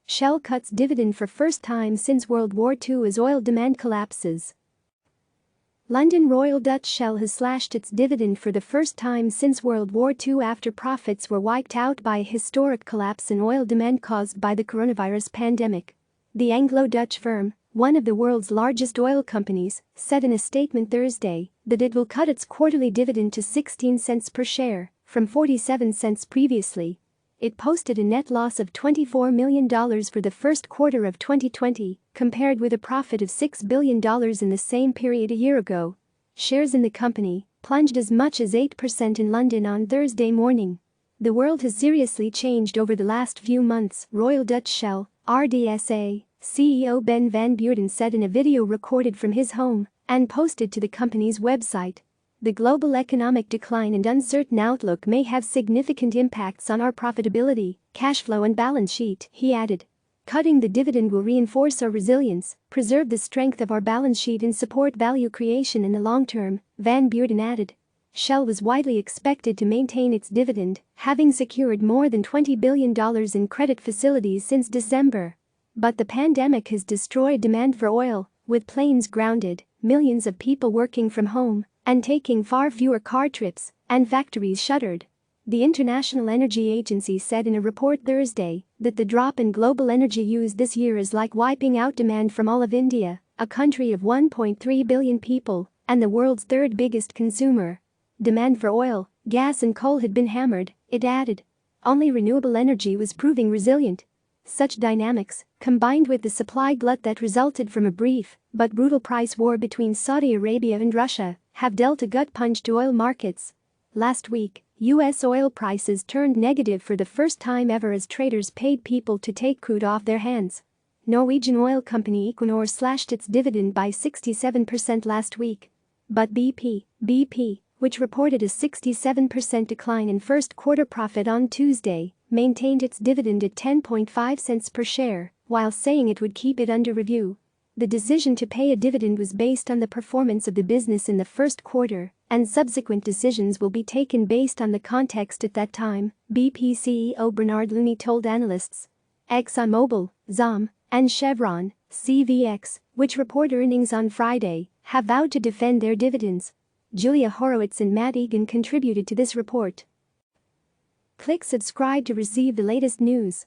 Shell cuts dividend for first time since World War II as oil demand collapses. London Royal Dutch Shell has slashed its dividend for the first time since World War II after profits were wiped out by a historic collapse in oil demand caused by the coronavirus pandemic. The Anglo-Dutch firm, one of the world's largest oil companies, said in a statement Thursday that it will cut its quarterly dividend to 16 cents per share, from 47 cents previously. It posted a net loss of $24 million for the first quarter of 2020, compared with a profit of $6 billion in the same period a year ago. Shares in the company plunged as much as 8% in London on Thursday morning. The world has seriously changed over the last few months, Royal Dutch Shell, RDSA, CEO Ben van Beurden said in a video recorded from his home and posted to the company's website. The global economic decline and uncertain outlook may have significant impacts on our profitability, cash flow and balance sheet, he added. Cutting the dividend will reinforce our resilience, preserve the strength of our balance sheet and support value creation in the long term, Van Beurden added. Shell was widely expected to maintain its dividend, having secured more than $20 billion in credit facilities since December. But the pandemic has destroyed demand for oil, with planes grounded, millions of people working from home and taking far fewer car trips, and factories shuttered. The International Energy Agency said in a report Thursday that the drop in global energy use this year is like wiping out demand from all of India, a country of 1.3 billion people and the world's third biggest consumer. Demand for oil, gas and coal had been hammered, it added. Only renewable energy was proving resilient. Such dynamics, combined with the supply glut that resulted from a brief but brutal price war between Saudi Arabia and Russia, have dealt a gut punch to oil markets. Last week, U.S. oil prices turned negative for the first time ever as traders paid people to take crude off their hands. Norwegian oil company Equinor slashed its dividend by 67% last week. But BP, which reported a 67% decline in first quarter profit on Tuesday, maintained its dividend at 10.5 cents per share, while saying it would keep it under review. The decision to pay a dividend was based on the performance of the business in the first quarter, and subsequent decisions will be taken based on the context at that time, BP CEO Bernard Looney told analysts. ExxonMobil, XOM, and Chevron, CVX, which report earnings on Friday, have vowed to defend their dividends. Julia Horowitz and Matt Egan contributed to this report. Click subscribe to receive the latest news.